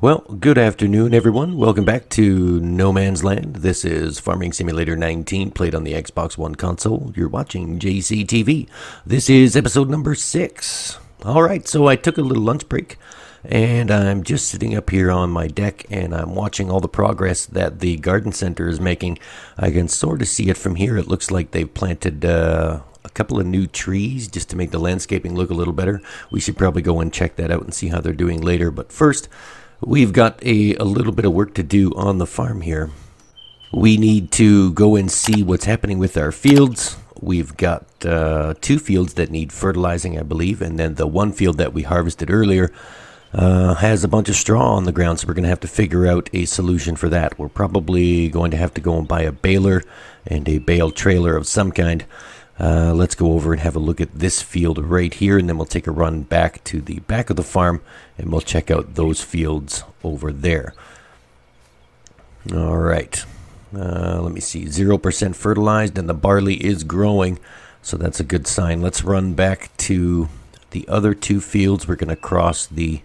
Well, good afternoon, everyone. Welcome back to No Man's Land. This is Farming Simulator 19, played on the Xbox One console. You're watching JCTV. This is episode number 6. All right, so I took a little lunch break, and I'm just sitting up here on my deck, and I'm watching all the progress that the garden center is making. I can sort of see it from here. It looks like they've planted a couple of new trees just to make the landscaping look a little better. We should probably go and check that out and see how they're doing later. But first, we've got a little bit of work to do on the farm here. We need to go and see what's happening with our fields. We've got 2 fields that need fertilizing, I believe, and then the one field that we harvested earlier has a bunch of straw on the ground, so we're going to have to figure out a solution for that. We're probably going to have to go and buy a baler and a bale trailer of some kind. Let's go over and have a look at this field right here, and then we'll take a run back to the back of the farm, and we'll check out those fields over there. All right. Let me see. 0% fertilized, and the barley is growing, so that's a good sign. Let's run back to the other 2 fields. We're going to cross the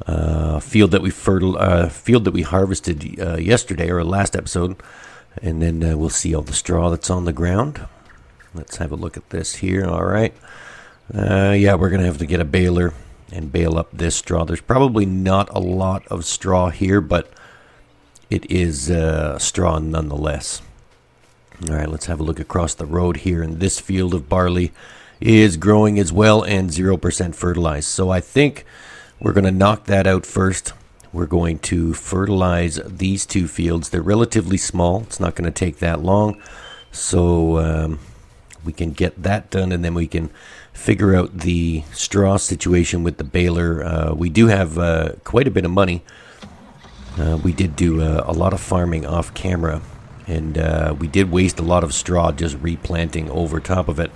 field that we harvested yesterday, or last episode, and then we'll see all the straw that's on the ground. Let's have a look at this here. All right. Yeah, we're going to have to get a baler and bale up this straw. There's probably not a lot of straw here, but it is straw nonetheless. All right, let's have a look across the road here. And this field of barley is growing as well and 0% fertilized. So I think we're going to knock that out first. We're going to fertilize these 2 fields. They're relatively small. It's not going to take that long. So we can get that done, and then we can figure out the straw situation with the baler. We do have quite a bit of money. We did do a lot of farming off camera, and we did waste a lot of straw just replanting over top of it.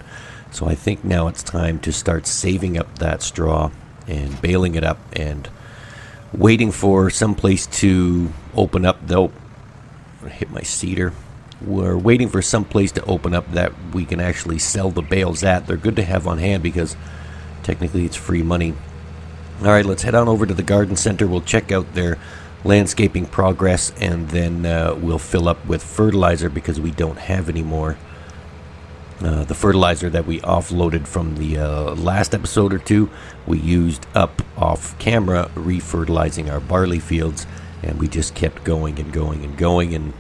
So I think now it's time to start saving up that straw and baling it up and waiting for some place to open up. Though, I hit my cedar. We're waiting for some place to open up that we can actually sell the bales at. They're good to have on hand because technically it's free money. All right, let's head on over to the garden center. We'll check out their landscaping progress, and then we'll fill up with fertilizer because we don't have any more. The fertilizer that we offloaded from the last episode or 2, we used up off camera refertilizing our barley fields, and we just kept going and going and going, and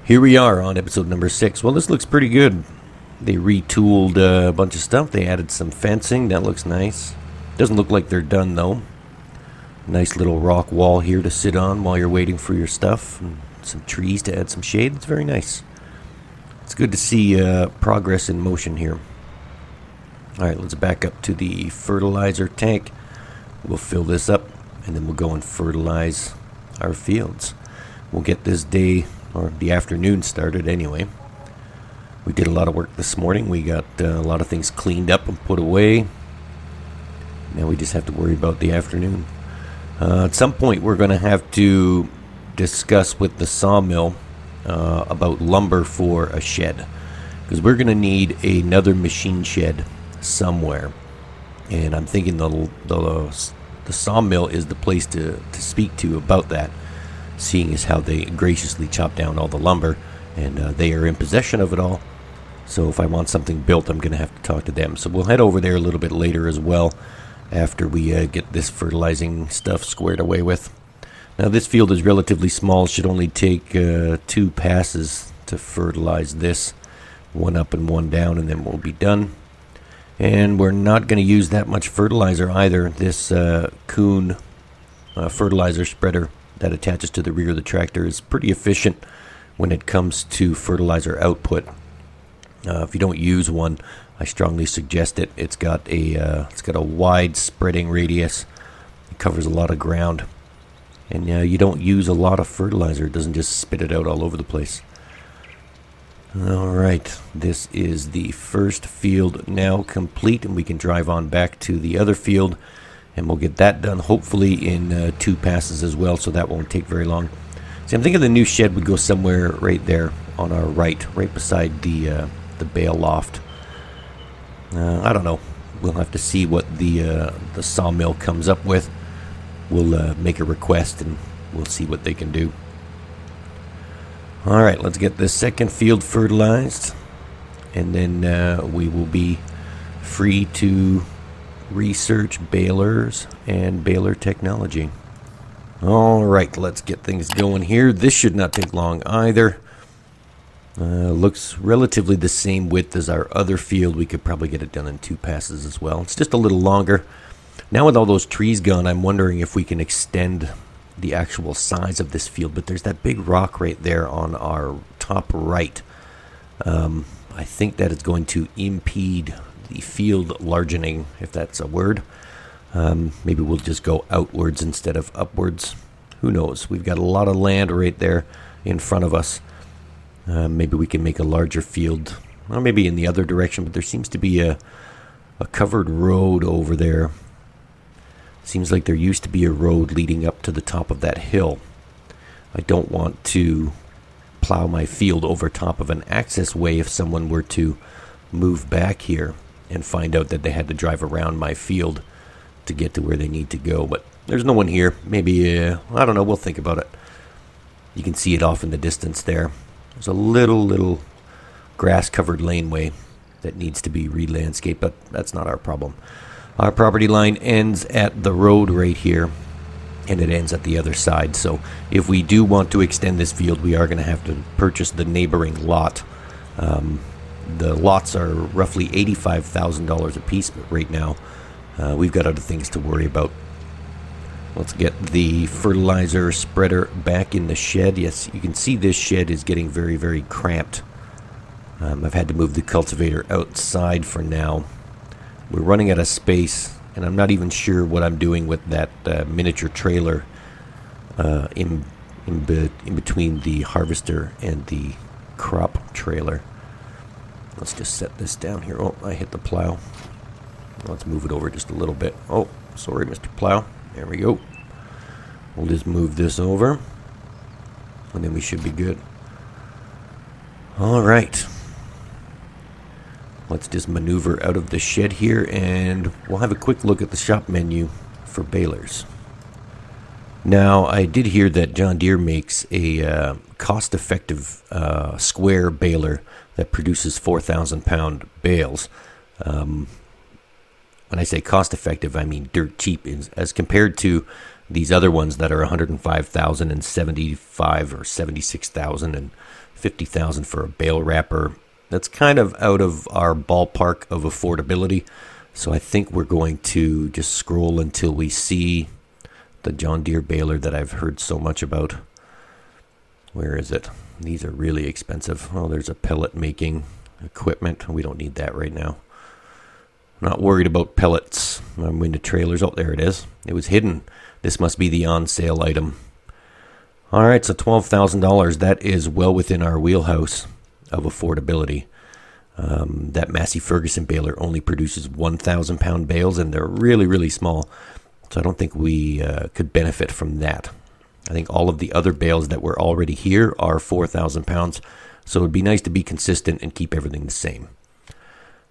here we are on episode number 6. Well, this looks pretty good. They retooled a bunch of stuff. They added some fencing. That looks nice. Doesn't look like they're done, though. Nice little rock wall here to sit on while you're waiting for your stuff. And some trees to add some shade. It's very nice. It's good to see progress in motion here. All right, let's back up to the fertilizer tank. We'll fill this up, and then we'll go and fertilize our fields. We'll get this day, or the afternoon, started anyway. We did a lot of work this morning. We got a lot of things cleaned up and put away. Now we just have to worry about the afternoon. At some point we're going to have to discuss with the sawmill about lumber for a shed, because we're going to need another machine shed somewhere, and I'm thinking the sawmill is the place to speak to about that, seeing as how they graciously chop down all the lumber, and they are in possession of it all. So if I want something built, I'm going to have to talk to them. So we'll head over there a little bit later as well, after we get this fertilizing stuff squared away with. Now this field is relatively small. It should only take 2 passes to fertilize this. 1 up and 1 down, and then we'll be done. And we're not going to use that much fertilizer either. This Kuhn fertilizer spreader that attaches to the rear of the tractor is pretty efficient when it comes to fertilizer output. If you don't use one, I strongly suggest it. It's got a wide spreading radius. It covers a lot of ground, and you don't use a lot of fertilizer. It doesn't just spit it out all over the place. All right, this is the first field now complete, and we can drive on back to the other field, and we'll get that done hopefully in 2 passes as well, so that won't take very long. See, I'm thinking the new shed would go somewhere right there on our right beside the bale loft. I don't know. We'll have to see what the sawmill comes up with. we'll make a request and we'll see what they can do. All right, let's get this second field fertilized, and then we will be free to research balers and baler technology. All right, let's get things going here. This should not take long either. Looks relatively the same width as our other field. We could probably get it done in 2 passes as well. It's just a little longer. Now with all those trees gone, I'm wondering if we can extend the actual size of this field. But there's that big rock right there on our top right. I think that is going to impede the field largening, if that's a word. Maybe we'll just go outwards instead of upwards. Who knows? We've got a lot of land right there in front of us. Maybe we can make a larger field, or maybe in the other direction, but there seems to be a covered road over there. Seems like there used to be a road leading up to the top of that hill. I don't want to plow my field over top of an access way if someone were to move back here and find out that they had to drive around my field to get to where they need to go. But there's no one here. Maybe, I don't know, we'll think about it. You can see it off in the distance there. There's a little grass-covered laneway that needs to be re-landscaped, but that's not our problem. Our property line ends at the road right here, and it ends at the other side. So if we do want to extend this field, we are going to have to purchase the neighboring lot. The lots are roughly $85,000 a piece right now. We've got other things to worry about. Let's get the fertilizer spreader back in the shed. Yes, you can see this shed is getting very, very cramped. I've had to move the cultivator outside for now. We're running out of space, and I'm not even sure what I'm doing with that miniature trailer in between the harvester and the crop trailer. Let's just set this down here. Oh, I hit the plow. Let's move it over just a little bit. Oh, sorry, Mr. Plow. There we go. We'll just move this over, and then we should be good. All right. Let's just maneuver out of the shed here, and we'll have a quick look at the shop menu for balers. Now, I did hear that John Deere makes a cost-effective square baler that produces 4,000-pound bales. When I say cost-effective, I mean dirt cheap, as compared to these other ones that are $105,000 and $75,000 or $76,000 and $50,000 for a bale wrapper. That's kind of out of our ballpark of affordability. So I think we're going to just scroll until we see the John Deere baler that I've heard so much about. Where is it? These are really expensive. Oh, there's a pellet making equipment. We don't need that right now. Not worried about pellets. I'm into trailers. Oh, there it is. It was hidden. This must be the on-sale item. All right, so $12,000. That is well within our wheelhouse of affordability. That Massey Ferguson baler only produces 1,000-pound bales, and they're really, really small. So I don't think we could benefit from that. I think all of the other bales that were already here are 4,000 pounds. So it would be nice to be consistent and keep everything the same.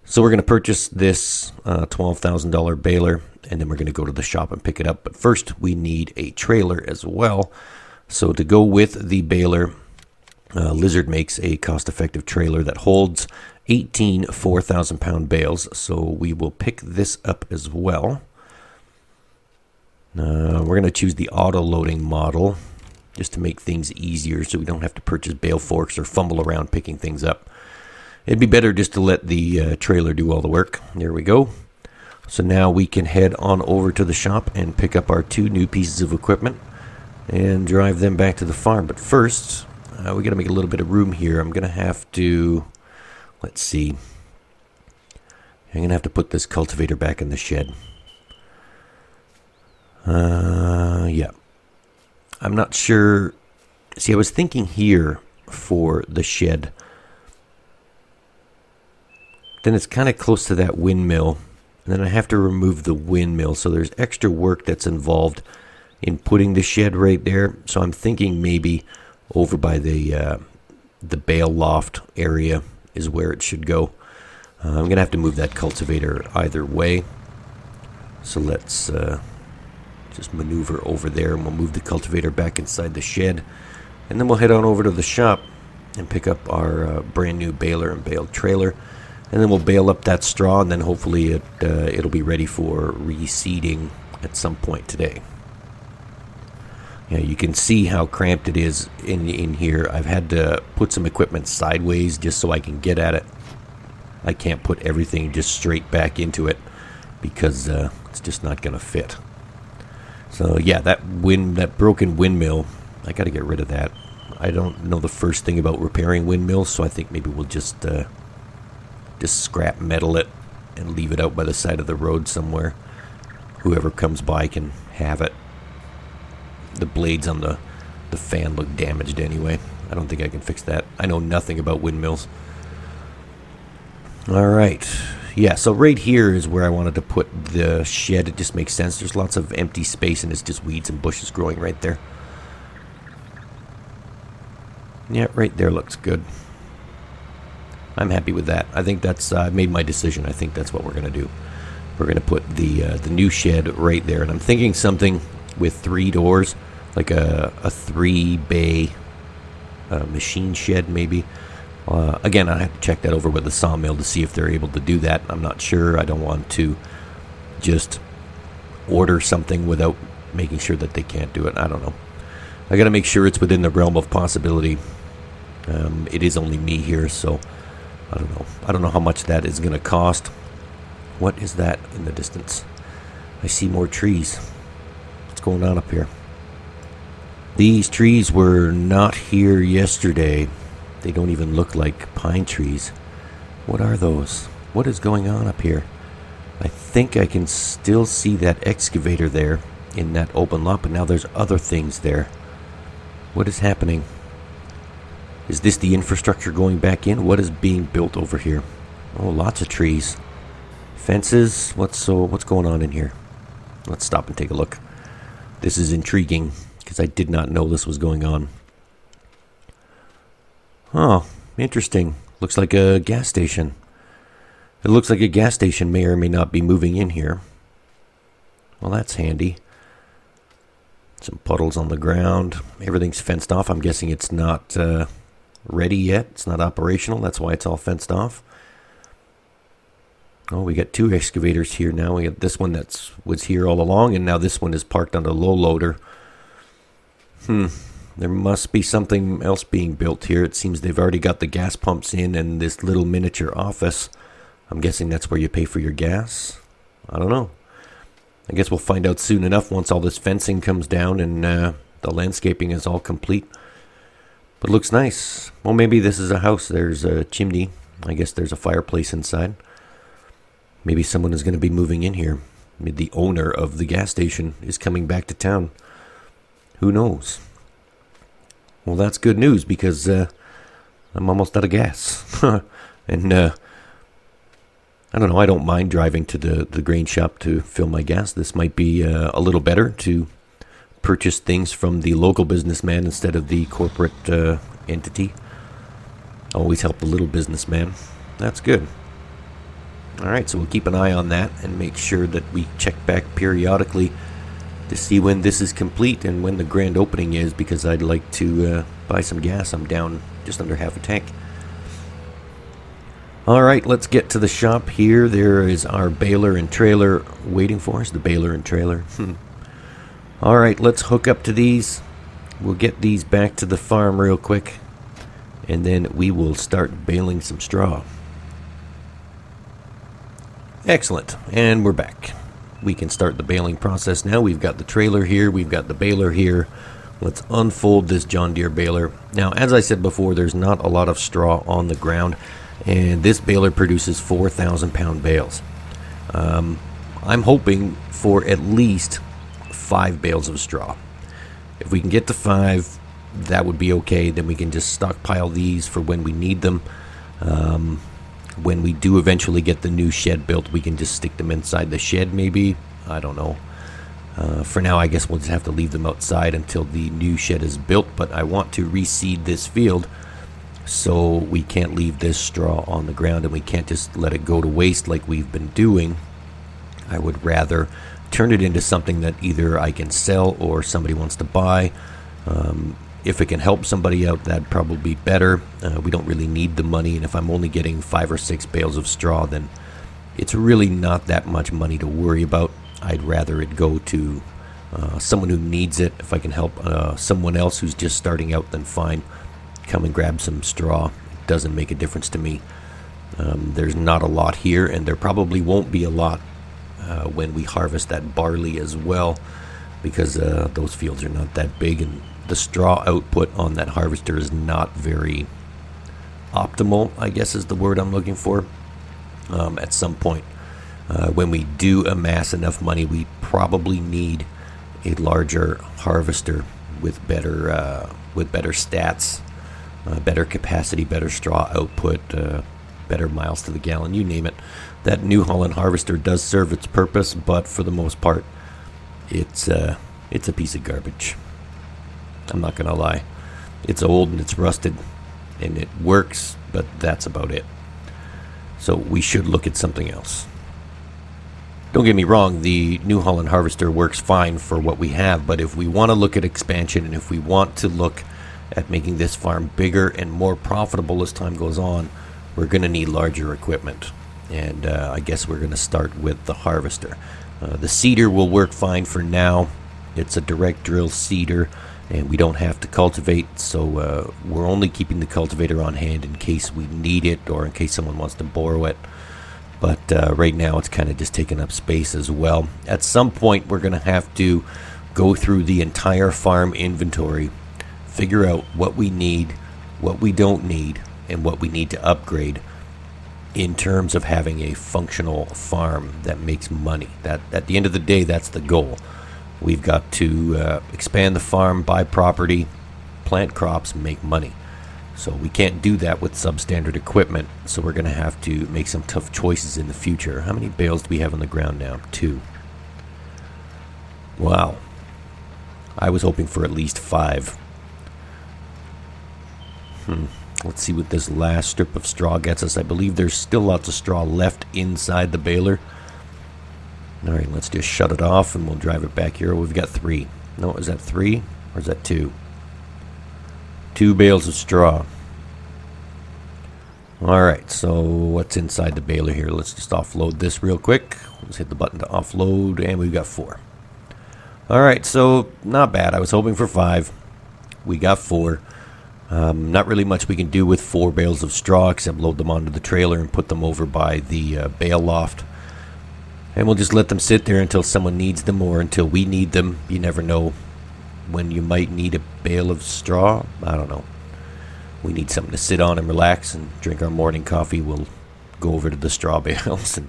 So we're going to purchase this $12,000 baler, and then we're going to go to the shop and pick it up. But first, we need a trailer as well. So to go with the baler, Lizard makes a cost-effective trailer that holds 18 4,000-pound bales. So we will pick this up as well. We're going to choose the auto-loading model just to make things easier so we don't have to purchase bale forks or fumble around picking things up. It'd be better just to let the trailer do all the work. There we go. So now we can head on over to the shop and pick up our 2 new pieces of equipment and drive them back to the farm. But first, we got to make a little bit of room here. I'm going to have to, let's see. I'm going to have to put this cultivator back in the shed. Yeah. I'm not sure. See, I was thinking here for the shed. Then it's kind of close to that windmill. And then I have to remove the windmill. So there's extra work that's involved in putting the shed right there. So I'm thinking maybe over by the bale loft area is where it should go. I'm going to have to move that cultivator either way. So let's just maneuver over there, and we'll move the cultivator back inside the shed. And then we'll head on over to the shop and pick up our brand new baler and bale trailer. And then we'll bale up that straw, and then hopefully it'll be ready for reseeding at some point today. Yeah, you can see how cramped it is in here. I've had to put some equipment sideways just so I can get at it. I can't put everything just straight back into it because it's just not going to fit. So yeah, that broken windmill, I got to get rid of that. I don't know the first thing about repairing windmills, so I think maybe we'll just scrap metal it and leave it out by the side of the road somewhere. Whoever comes by can have it. The blades on the fan look damaged anyway. I don't think I can fix that. I know nothing about windmills. Alright. Yeah, so right here is where I wanted to put the shed. It just makes sense. There's lots of empty space and it's just weeds and bushes growing right there. Yeah, right there looks good. I'm happy with that. I think that's, I made my decision. I think that's what we're going to do. We're going to put the new shed right there. And I'm thinking something with 3 doors, like a 3-bay machine shed maybe. Again, I have to check that over with the sawmill to see if they're able to do that. I'm not sure. I don't want to just order something without making sure that they can't do it. I don't know. I got to make sure it's within the realm of possibility. It is only me here, so I don't know. I don't know how much that is going to cost. What is that in the distance? I see more trees. What's going on up here? These trees were not here yesterday. They don't even look like pine trees. What are those? What is going on up here? I think I can still see that excavator there in that open lot, but now there's other things there. What is happening? Is this the infrastructure going back in? What is being built over here? Oh, lots of trees. Fences. What's going on in here? Let's stop and take a look. This is intriguing because I did not know this was going on. Oh, interesting. Looks like a gas station. It looks like a gas station may or may not be moving in here. Well, that's handy. Some puddles on the ground. Everything's fenced off. I'm guessing it's not ready yet. It's not operational. That's why it's all fenced off. Oh, we got 2 excavators here now. We got this one that was here all along, and now this one is parked on a low loader. There must be something else being built here. It seems they've already got the gas pumps in and this little miniature office. I'm guessing that's where you pay for your gas. I don't know. I guess we'll find out soon enough once all this fencing comes down and the landscaping is all complete. But it looks nice. Well, maybe this is a house. There's a chimney. I guess there's a fireplace inside. Maybe someone is going to be moving in here. Maybe the owner of the gas station is coming back to town. Who knows? Well, that's good news because I'm almost out of gas. And I don't know, I don't mind driving to the grain shop to fill my gas. This might be a little better to purchase things from the local businessman instead of the corporate entity. Always help the little businessman. That's good. Alright, so we'll keep an eye on that and make sure that we check back periodically to see when this is complete and when the grand opening is, because I'd like to buy some gas. I'm down just under half a tank. Alright, let's get to the shop here. There is our baler and trailer waiting for us, the baler and trailer. Alright, let's hook up to these. We'll get these back to the farm real quick, and then we will start baling some straw. Excellent, and we're back. We can start the baling process now. We've got the trailer here, we've got the baler here. Let's unfold this John Deere baler. Now, as I said before, there's not a lot of straw on the ground, and this baler produces 4,000 pound bales. I'm hoping for at least 5 bales of straw. If we can get to 5, that would be okay. Then we can just stockpile these for when we need them. When we do eventually get the new shed built, we can just stick them inside the shed maybe. I don't know. For now, I guess we'll just have to leave them outside until the new shed is built. But I want to reseed this field, so we can't leave this straw on the ground and we can't just let it go to waste like we've been doing. I would rather turn it into something that either I can sell or somebody wants to buy. If it can help somebody out, that'd probably be better. We don't really need the money, and if I'm only getting 5 or 6 bales of straw, then it's really not that much money to worry about. I'd rather it go to someone who needs it. If I can help someone else who's just starting out, then fine. Come and grab some straw. It doesn't make a difference to me. There's not a lot here, and there probably won't be a lot when we harvest that barley as well, because those fields are not that big, and the straw output on that harvester is not very optimal, I guess is the word I'm looking for. At some point, when we do amass enough money, we probably need a larger harvester with better stats, better capacity, better straw output, better miles to the gallon, you name it. That New Holland harvester does serve its purpose, but for the most part, it's a piece of garbage. I'm not gonna lie. It's old and it's rusted, and it works, but that's about it. So we should look at something else. Don't get me wrong, the New Holland harvester works fine for what we have, but if we want to look at expansion, and if we want to look at making this farm bigger and more profitable as time goes on, we're going to need larger equipment. And I guess we're going to start with the harvester. The seeder will work fine for now. It's a direct drill seeder, and we don't have to cultivate, so we're only keeping the cultivator on hand in case we need it or in case someone wants to borrow it. But right now it's kind of just taking up space as well. At some point we're going to have to go through the entire farm inventory, figure out what we need, what we don't need, and what we need to upgrade in terms of having a functional farm that makes money. That at the end of the day, that's the goal. We've got to expand the farm, buy property, plant crops, and make money. So we can't do that with substandard equipment, so we're going to have to make some tough choices in the future. How many bales do we have on the ground now? 2. Wow. I was hoping for at least 5. Let's see what this last strip of straw gets us. I believe there's still lots of straw left inside the baler. Alright, let's just shut it off and we'll drive it back here. We've got 3. No, is that 3? Or is that 2? 2 bales of straw. Alright, so what's inside the baler here? Let's just offload this real quick. Let's hit the button to offload, and we've got 4. Alright, so not bad. I was hoping for 5. We got 4. Not really much we can do with 4 bales of straw except load them onto the trailer and put them over by the bale loft. And we'll just let them sit there until someone needs them or until we need them. You never know when you might need a bale of straw. I don't know. We need something to sit on and relax and drink our morning coffee. We'll go over to the straw bales and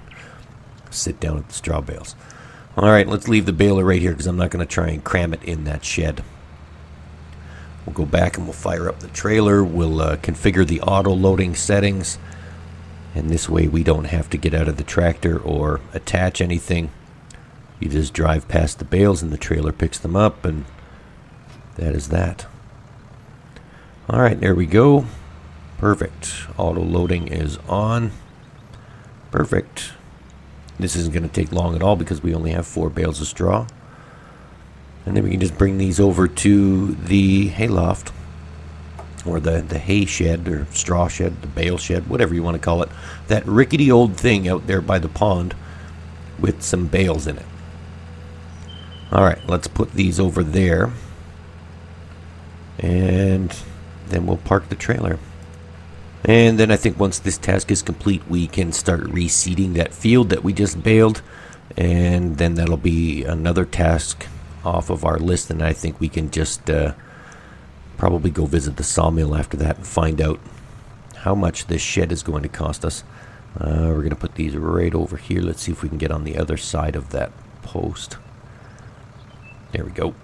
sit down at the straw bales. Alright, let's leave the baler right here because I'm not going to try and cram it in that shed. We'll go back and we'll fire up the trailer. We'll configure the auto loading settings. And this way we don't have to get out of the tractor or attach anything. You just drive past the bales and the trailer picks them up, and that is that. Alright, there we go. Perfect. Auto loading is on. Perfect. This isn't going to take long at all because we only have 4 bales of straw. And then we can just bring these over to the hayloft, or the hay shed, or straw shed, the bale shed, whatever you want to call it. That rickety old thing out there by the pond with some bales in it. Alright, let's put these over there. And then we'll park the trailer. And then I think once this task is complete, we can start reseeding that field that we just baled. And then that'll be another task off of our list, and I think we can just probably go visit the sawmill after that and find out how much this shed is going to cost us. We're going to put these right over here. Let's see if we can get on the other side of that post. There we go.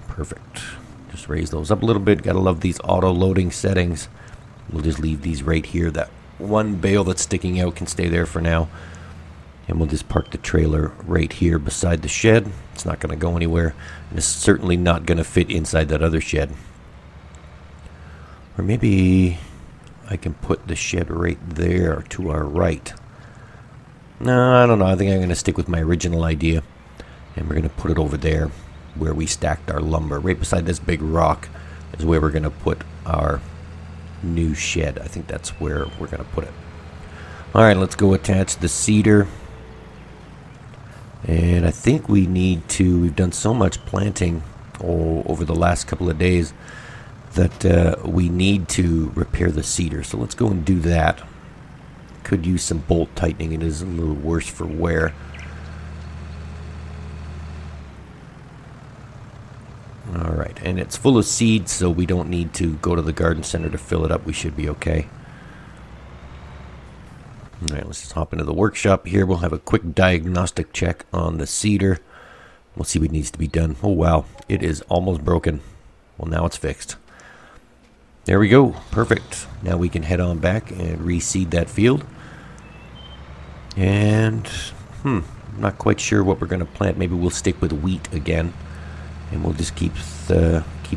Perfect. Just raise those up a little bit. Gotta love these auto loading settings. We'll just leave these right here. That one bale that's sticking out can stay there for now. And we'll just park the trailer right here beside the shed. It's not going to go anywhere. And it's certainly not going to fit inside that other shed. Or maybe I can put the shed right there to our right. No, I don't know. I think I'm going to stick with my original idea. And we're going to put it over there where we stacked our lumber. Right beside this big rock is where we're going to put our new shed. I think that's where we're going to put it. Alright, let's go attach the cedar. And I think we need to, we've done so much planting over the last couple of days that we need to repair the cedar. So let's go and do that. Could use some bolt tightening. It is a little worse for wear. Alright, and it's full of seeds, so we don't need to go to the garden center to fill it up. We should be okay. Alright, let's just hop into the workshop here. We'll have a quick diagnostic check on the cedar. We'll see what needs to be done. Oh wow, it is almost broken. Well, now it's fixed. There we go, perfect. Now we can head on back and reseed that field. And, I'm not quite sure what we're going to plant. Maybe we'll stick with wheat again. And we'll just keep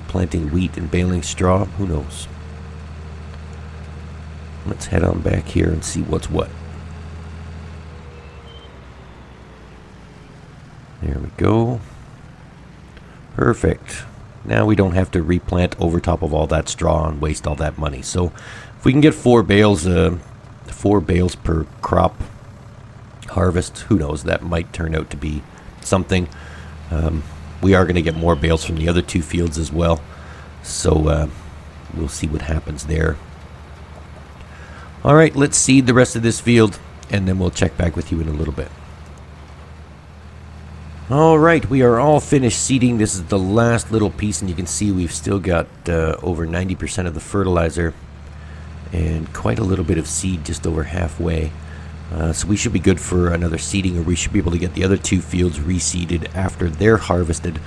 planting wheat and baling straw. Who knows? Let's head on back here and see what's what. There we go. Perfect. Now we don't have to replant over top of all that straw and waste all that money. So if we can get 4 bales per crop harvest, who knows? That might turn out to be something. We are going to get more bales from the other 2 fields as well. So we'll see what happens there. Alright, let's seed the rest of this field, and then we'll check back with you in a little bit. Alright, we are all finished seeding. This is the last little piece, and you can see we've still got over 90% of the fertilizer and quite a little bit of seed just over halfway. So we should be good for another seeding, or we should be able to get the other 2 fields reseeded after they're harvested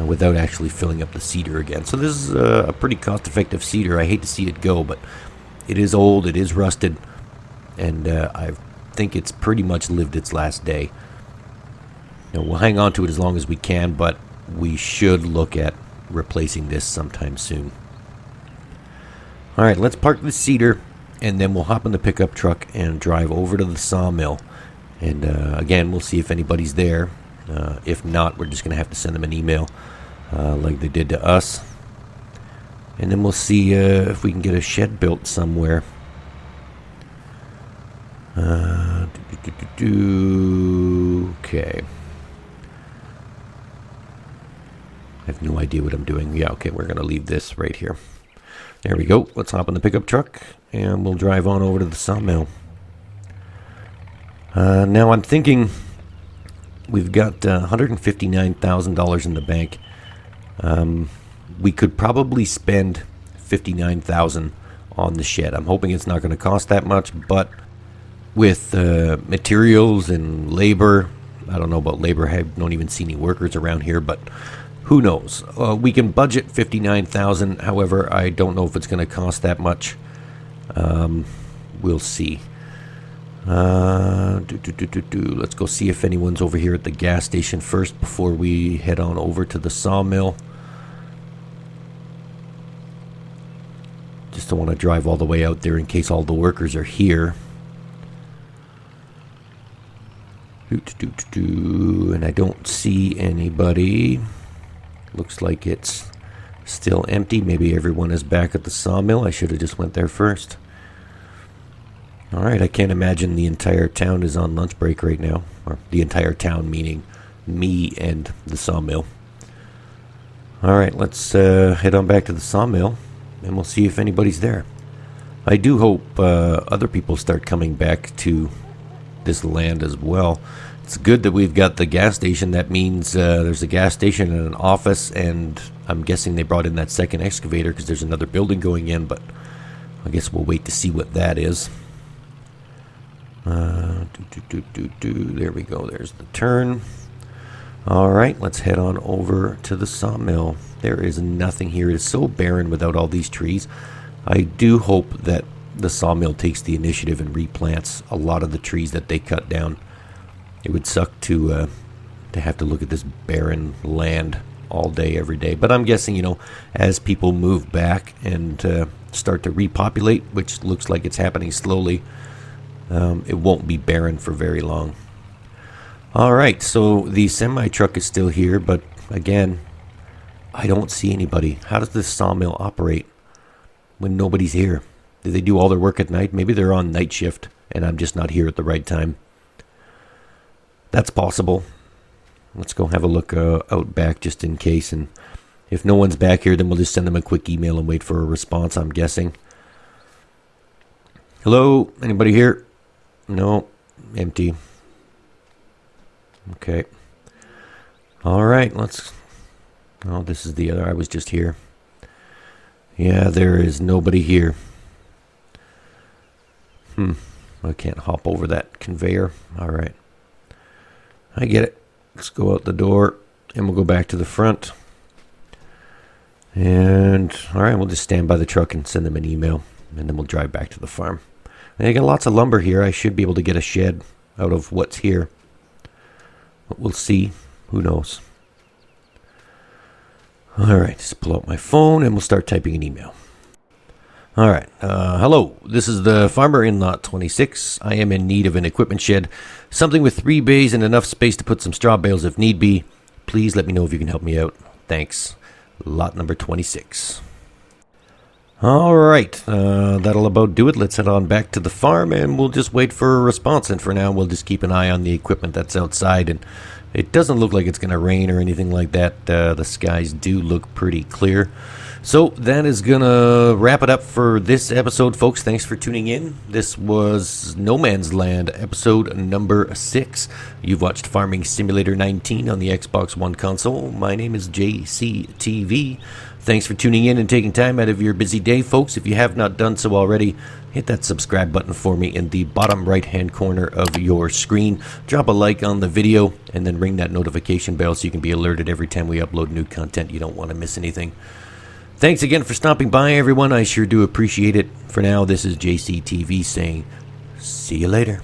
without actually filling up the cedar again. So this is a pretty cost-effective cedar. I hate to see it go, but it is old, it is rusted, and I think it's pretty much lived its last day. We'll hang on to it as long as we can, but we should look at replacing this sometime soon. Alright, let's park the cedar, and then we'll hop in the pickup truck and drive over to the sawmill. And again, we'll see if anybody's there. If not, we're just going to have to send them an email like they did to us. And then we'll see if we can get a shed built somewhere. Okay. I have no idea what I'm doing. Yeah, okay, we're going to leave this right here. There we go. Let's hop in the pickup truck, and we'll drive on over to the sawmill. Now I'm thinking we've got $159,000 in the bank. We could probably spend $59,000 on the shed. I'm hoping it's not going to cost that much, but with materials and labor, I don't know about labor. I don't even see any workers around here, but who knows? We can budget $59,000. However, I don't know if it's going to cost that much. We'll see. Let's go see if anyone's over here at the gas station first before we head on over to the sawmill. Just don't want to drive all the way out there in case all the workers are here. And I don't see anybody. Looks like it's still empty. Maybe everyone is back at the sawmill. I should have just went there first. Alright, I can't imagine the entire town is on lunch break right now. Or the entire town meaning me and the sawmill. Alright, let's head on back to the sawmill, and we'll see if anybody's there. I do hope other people start coming back to this land as well. It's good that we've got the gas station. That means there's a gas station and an office, and I'm guessing they brought in that second excavator because there's another building going in, but I guess we'll wait to see what that is. There we go. There's the turn. Alright, let's head on over to the sawmill. There is nothing here. It is so barren without all these trees. I do hope that the sawmill takes the initiative and replants a lot of the trees that they cut down. It would suck to have to look at this barren land all day, every day. But I'm guessing, as people move back and start to repopulate, which looks like it's happening slowly, it won't be barren for very long. Alright, so the semi-truck is still here, but again, I don't see anybody. How does this sawmill operate when nobody's here? Do they do all their work at night? Maybe they're on night shift and I'm just not here at the right time. That's possible. Let's go have a look out back just in case, and if no one's back here, then we'll just send them a quick email and wait for a response, I'm guessing. Hello? Anybody here? No. Empty. Okay. Alright, let's... Oh, this is the other. I was just here. Yeah, there is nobody here. I can't hop over that conveyor. Alright. I get it. Let's go out the door and we'll go back to the front. And, alright, we'll just stand by the truck and send them an email. And then we'll drive back to the farm. And I got lots of lumber here. I should be able to get a shed out of what's here. But we'll see. Who knows? Alright, just pull out my phone and we'll start typing an email. Alright, hello. This is the farmer in lot 26. I am in need of an equipment shed. Something with 3 bays and enough space to put some straw bales if need be. Please let me know if you can help me out. Thanks. Lot number 26. Alright, that'll about do it. Let's head on back to the farm and we'll just wait for a response. And for now, we'll just keep an eye on the equipment that's outside. And it doesn't look like it's going to rain or anything like that. The skies do look pretty clear. So that is going to wrap it up for this episode, folks. Thanks for tuning in. This was No Man's Land, episode number 6. You've watched Farming Simulator 19 on the Xbox One console. My name is JCTV. Thanks for tuning in and taking time out of your busy day, folks. If you have not done so already, hit that subscribe button for me in the bottom right-hand corner of your screen. Drop a like on the video, and then ring that notification bell so you can be alerted every time we upload new content. You don't want to miss anything. Thanks again for stopping by, everyone. I sure do appreciate it. For now, this is JCTV saying, see you later.